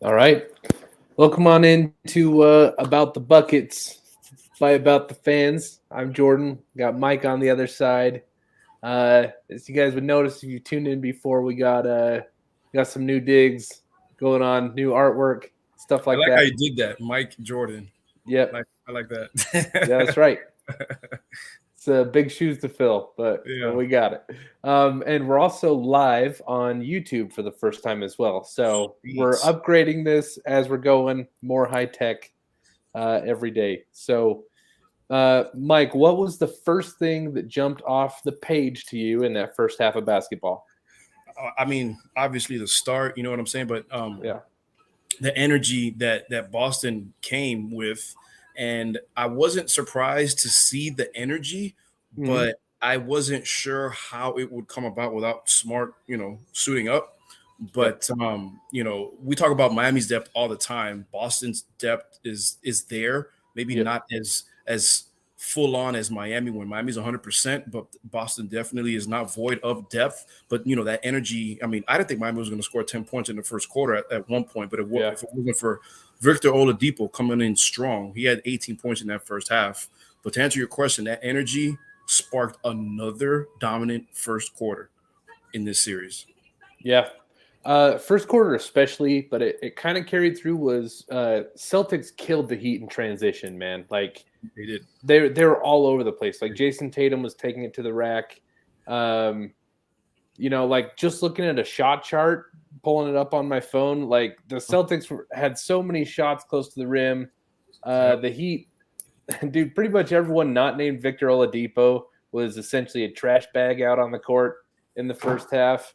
All right. Welcome on into About the Buckets by About the Fans. I'm Jordan. Got Mike on the other side. As you guys would notice if you tuned in before, we got some new digs going on, new artwork, stuff I like like how that. you did that, Mike Jordan. Yep. I like Yeah, that. that's right. It's big shoes to fill, but Yeah. we got it. And we're also live on YouTube for the first time as well. So we're Sweet. upgrading this as we're going, more high tech every day. So, Mike, what was the first thing that jumped off the page to you in that first half of basketball? I mean, obviously the start, you know what I'm saying, but Yeah. the energy that Boston came with, and I wasn't surprised to see the energy, Hmm. but I wasn't sure how it would come about without Smart, suiting up. Yep. We talk about Miami's depth all the time. Boston's depth is there, maybe Yep. not as full on as Miami when Miami's 100%, but Boston definitely is not void of depth. But that energy. I mean, I didn't think Miami was going to score 10 points in the first quarter at one point, but Yeah. if it wasn't for Victor Oladipo coming in strong, he had 18 points in that first half. But to answer your question, that energy sparked another dominant first quarter in this series. Yeah. First quarter especially, but it kind of carried through was Celtics killed the Heat in transition, man. Like They did. they were all over the place. Like Jason Tatum was taking it to the rack. Um, like just looking at a shot chart, pulling it up on my phone, like the Celtics had so many shots close to the rim. Yep. The Heat, dude, pretty much everyone not named Victor Oladipo was essentially a trash bag out on the court in the first half.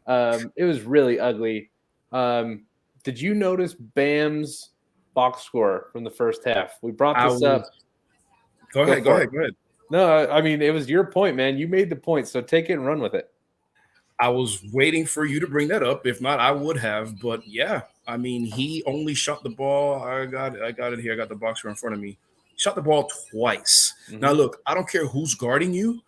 It was really ugly. Um, did you notice Bam's box score from the first half? We brought I this up. was. Go Go ahead. Go for it. ahead. Go ahead. No, I mean, it was your point, man. You made the point, so take it and run with it. I was waiting for you to bring that up. If not, I would have. But yeah, I mean, he only shot the ball. I got it here. I got the boxer in front of me. Shot the ball twice. Now Hmm. look, I don't care who's guarding you.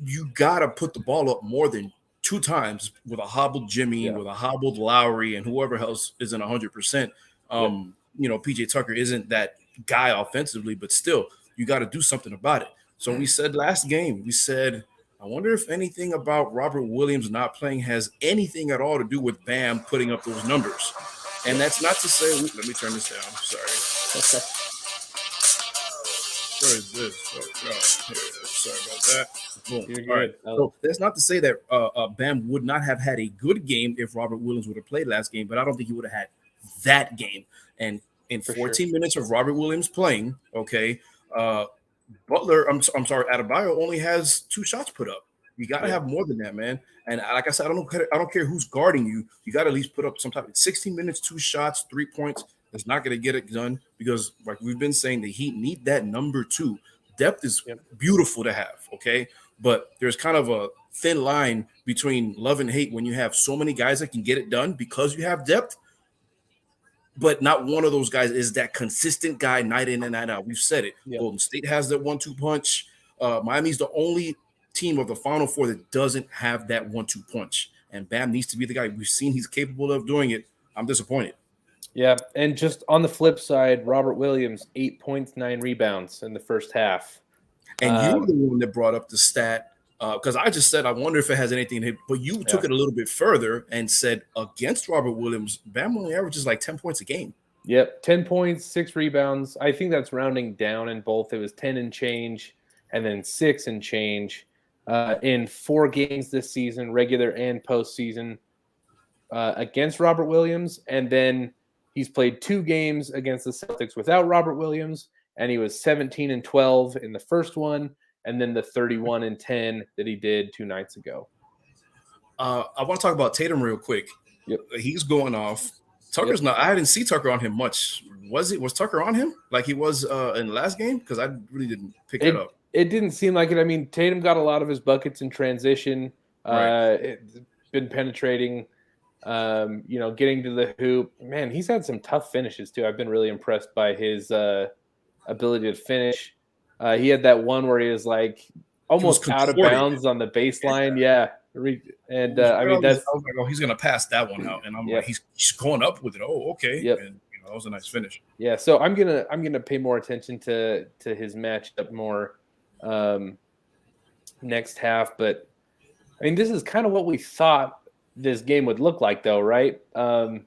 You gotta put the ball up more than two times with a hobbled Jimmy, Yeah. with a hobbled Lowry, and whoever else isn't 100%. Yep. PJ Tucker isn't that guy offensively, but still, you got to do something about it. So we said last game, we said, I wonder if anything about Robert Williams not playing has anything at all to do with Bam putting up those numbers. And Yep. that's not to say, let me turn this down. Sorry. Where is this? Oh God! Here it is. Sorry about that. Boom. You're All right. good. So that's not to say that Bam would not have had a good game if Robert Williams would have played last game, but I don't think he would have had that game. And in For sure. 14 minutes of Robert Williams playing, okay, uh, Butler, I'm sorry, Adebayo only has two shots put up. You got to Yeah. have more than that, man. And like I said, I don't care who's guarding you. You got to at least put up some type of 16 minutes, two shots, 3 points. That's not going to get it done because, like we've been saying, the Heat need that number two. Depth is Yep. beautiful to have, okay, but there's kind of a thin line between love and hate when you have so many guys that can get it done because you have depth, but not one of those guys is that consistent guy night in and night out. We've said it. Yep. Golden State has that 1-2 punch. Miami's the only team of the Final Four that doesn't have that 1-2 punch. And Bam needs to be the guy. We've seen he's capable of doing it. I'm disappointed. Yeah. And just on the flip side, Robert Williams, 8 points, 9 rebounds in the first half. And you were Um, the one that brought up the stat because I just said I wonder if it has anything to hit, but you yeah. took it a little bit further and said against Robert Williams, Bam only averages like 10 points a game. Yep. 10 points, 6 rebounds. I think that's rounding down in both. It was 10 and change and then 6 and change in 4 games this season, regular and postseason, against Robert Williams. And then he's played 2 games against the Celtics without Robert Williams. And he was 17 and 12 in the first one. And then the 31 and 10 that he did 2 nights ago. I want to talk about Tatum real quick. Yep. He's going off. Yep. Tucker's not. I didn't see Tucker on him much. Was Tucker on him like he was in the last game? Because I really didn't pick that It up. it didn't seem like it. I mean, Tatum got a lot of his buckets in transition. Right. It's been penetrating, getting to the hoop. Man, he's had some tough finishes too. I've been really impressed by his ability to finish. He had that one where he was like He was almost out of contorted. bounds on the baseline. Yeah. And was I right mean, on this. that's I was like, oh, he's gonna pass that one out, and I'm like, yep, he's going up with it. Oh, okay, yep, and that was a nice finish. yeah. So I'm gonna pay more attention to his matchup more next half. But I mean, this is kind of what we thought this game would look like, though, right? I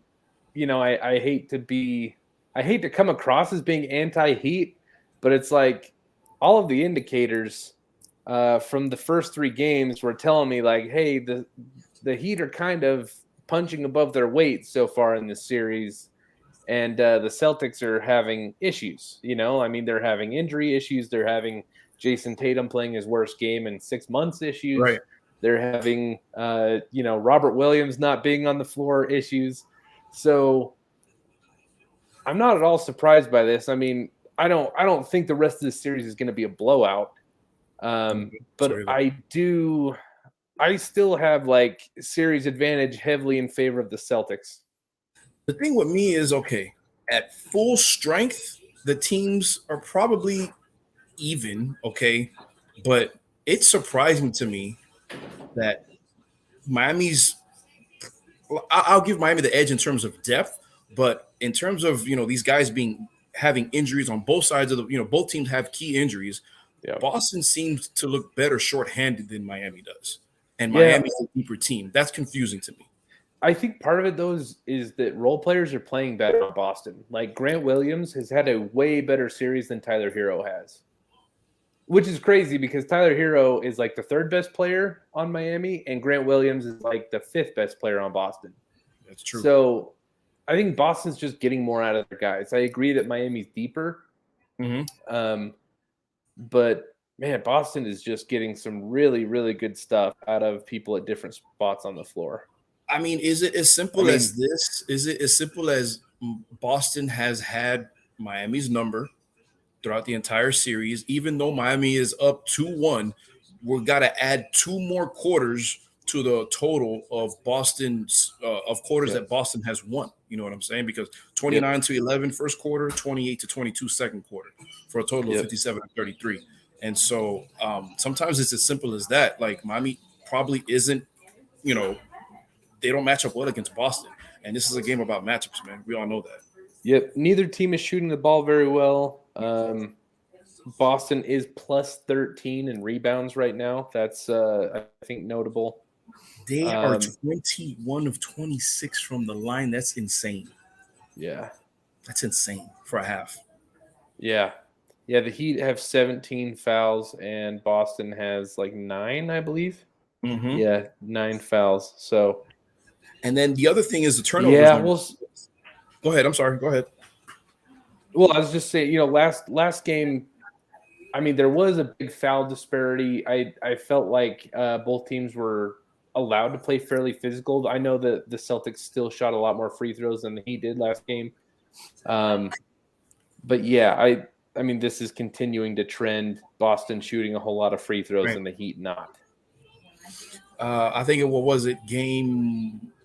hate to come across as being anti-Heat, but it's like all of the indicators from the first three games were telling me like, hey, the Heat are kind of punching above their weight so far in this series, and the Celtics are having issues. I mean, they're having injury issues. They're having Jason Tatum playing his worst game in 6 months issues. Right. They're having Robert Williams not being on the floor issues. So I'm not at all surprised by this. I mean, I don't think the rest of this series is going to be a blowout. But Sorry, I still have like series advantage heavily in favor of the Celtics. the thing with me is okay. At full strength, the teams are probably even, okay, but it's surprising to me that Miami's. I'll give Miami the edge in terms of depth, but in terms of these guys having injuries on both sides of the both teams have key injuries. Yeah. Boston seems to look better shorthanded than Miami does, and Yeah. Miami's a deeper team. That's confusing to me. I think part of it though is that role players are playing better in Boston. Like Grant Williams has had a way better series than Tyler Hero has. Which is crazy because Tyler Hero is like the third best player on Miami, and Grant Williams is like the fifth best player on Boston. That's true. So I think Boston's just getting more out of their guys. I agree that Miami's deeper. But man, Boston is just getting some really, really good stuff out of people at different spots on the floor. I mean, is it as simple as this? Is it as simple as Boston has had Miami's number throughout the entire series, even though Miami is up 2-1, we've got to add 2 more quarters to the total of Boston's of quarters that Boston has won. You know what I'm saying? Because 29-11 first quarter, 28-22 second quarter, for a total of 57-33. And so sometimes it's as simple as that. Like Miami probably isn't, they don't match up well against Boston. And this is a game about matchups, man. We all know that. Yep. Neither team is shooting the ball very well. Boston is plus 13 in rebounds right now. That's, I think, notable. They are 21 of 26 from the line. That's insane. Yeah. That's insane for a half. Yeah. Yeah, the Heat have 17 fouls, and Boston has like 9, I believe. Mm-hmm. Yeah, 9 fouls. So, and then the other thing is the turnovers. Yeah, go ahead. I'm sorry. Go ahead. Well, I was just saying, last game, I mean, there was a big foul disparity. I felt like both teams were allowed to play fairly physical. I know that the Celtics still shot a lot more free throws than the Heat did last game. But yeah, I mean, this is continuing to trend. Boston shooting a whole lot of free throws and the Heat not. I think what was it?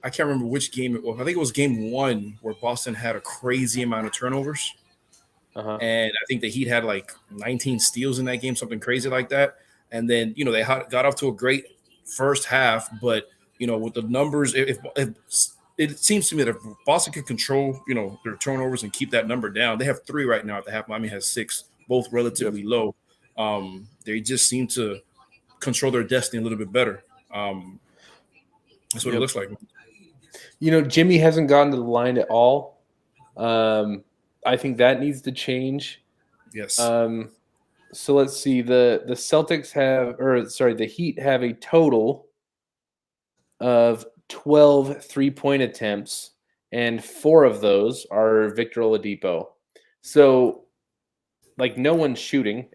I can't remember which game it was. I think it was game 1 where Boston had a crazy amount of turnovers. And I think the Heat had like 19 steals in that game, something crazy like that. And then, they got off to a great first half. But, with the numbers, if it seems to me that if Boston can control, their turnovers and keep that number down, they have 3 right now at the half. Miami has 6, both relatively low. They just seem to control their destiny a little bit better. That's what it looks like. Jimmy hasn't gone to the line at all. I think that needs to change. Yes. So let's see. The Celtics the Heat have a total of 12 3-point attempts, and 4 of those are Victor Oladipo. So, like, no one's shooting.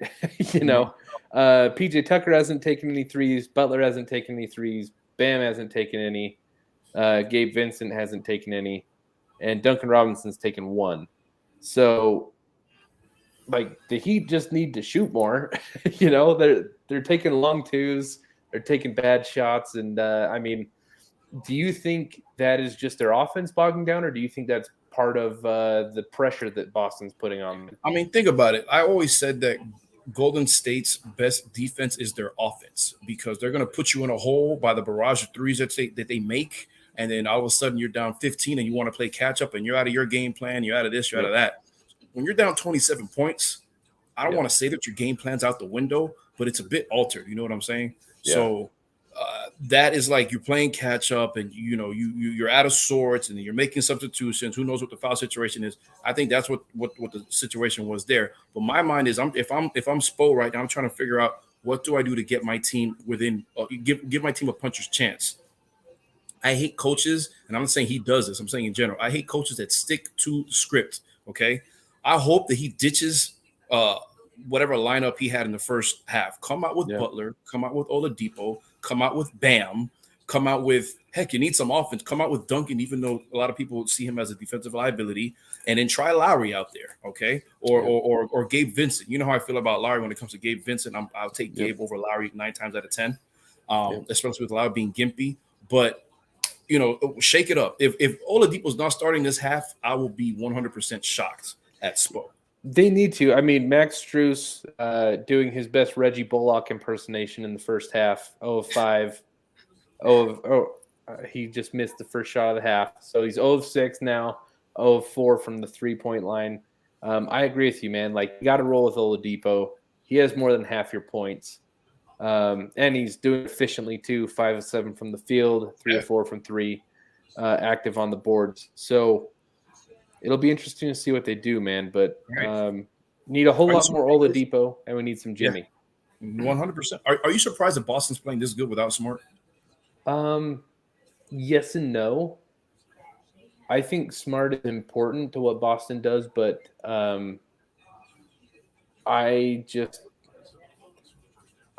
PJ Tucker hasn't taken any threes. Butler hasn't taken any threes. Bam hasn't taken any. Gabe Vincent hasn't taken any, and Duncan Robinson's taken 1. So, like, the Heat just need to shoot more. They're taking long twos, they're taking bad shots, and I mean, do you think that is just their offense bogging down, or do you think that's part of the pressure that Boston's putting on them? I mean, think about it. I always said that Golden State's best defense is their offense because they're going to put you in a hole by the barrage of threes that they make. And then all of a sudden you're down 15 and you want to play catch up and you're out of your game plan. You're out of this, you're out of that. When you're down 27 points, I don't want to say that your game plan's out the window, but it's a bit altered. You know what I'm saying? Yeah. So that is like you're playing catch up, and you're out of sorts, and you're making substitutions. Who knows what the foul situation is? I think that's what the situation was there. But my mind is, if I'm Spo right now, I'm trying to figure out what do I do to get my team within, give my team a puncher's chance. I hate coaches, and I'm not saying he does this. I'm saying in general, I hate coaches that stick to the script. Okay, I hope that he ditches whatever lineup he had in the first half. Come out with Butler, come out with Oladipo, come out with Bam, come out with, heck, you need some offense. Come out with Duncan, even though a lot of people see him as a defensive liability, and then try Lowry out there, okay? Or Gabe Vincent. You know how I feel about Lowry when it comes to Gabe Vincent. I'll take Gabe over Lowry 9 times out of 10, especially with Lowry being gimpy. But shake it up. If Oladipo's not starting this half, I will be 100% shocked at Spo. They need to. I mean, Max Strus doing his best Reggie Bullock impersonation in the first half. 0 of 5. He just missed the first shot of the half. So he's 0 of 6 now. 0 of 4 from the 3-point line. I agree with you, man. Like, you got to roll with Oladipo. He has more than half your points. And he's doing efficiently, too. 5 of 7 from the field. 3 of 4 from 3. Active on the boards. So it'll be interesting to see what they do, man. But need a whole lot more Oladipo, and we need some Jimmy. 100%. Are you surprised that Boston's playing this good without Smart? Yes and no. I think Smart is important to what Boston does, but I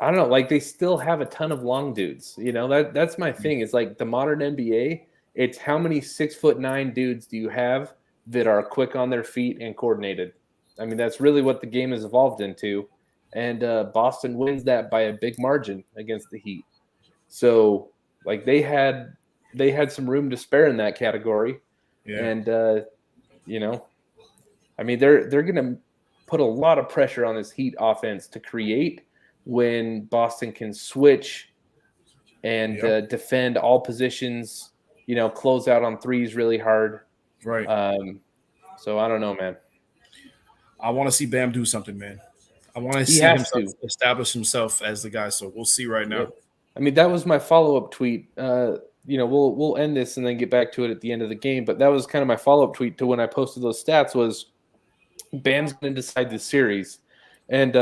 don't know. Like, they still have a ton of long dudes. That's my thing. It's like the modern NBA. It's how many 6'9" dudes do you have that are quick on their feet and coordinated? I mean, that's really what the game has evolved into. And Boston wins that by a big margin against the Heat. So, like, they had some room to spare in that category. Yeah. And, I mean, they're going to put a lot of pressure on this Heat offense to create when Boston can switch and defend all positions, close out on threes really hard. Right. So I don't know, man. I want to see Bam do something, man. I want to see him establish himself as the guy. So we'll see right now. Yeah. I mean, that was my follow-up tweet. We'll end this and then get back to it at the end of the game. But that was kind of my follow-up tweet to when I posted those stats was Bam's going to decide this series. And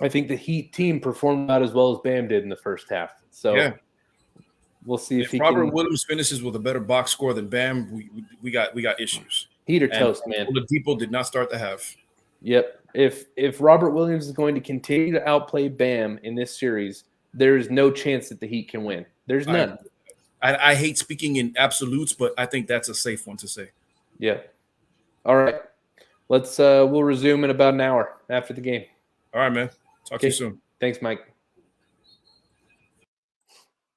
I think the Heat team performed about as well as Bam did in the first half. So we'll see if Robert Williams finishes with a better box score than Bam, we got issues. Heat or toast, man. Oladipo did not start the half. Yep. If Robert Williams is going to continue to outplay Bam in this series, there is no chance that the Heat can win. There's none. I hate speaking in absolutes, but I think that's a safe one to say. Yeah. All right. We'll resume in about an hour after the game. All right, man. Talk to you soon. Thanks, Mike.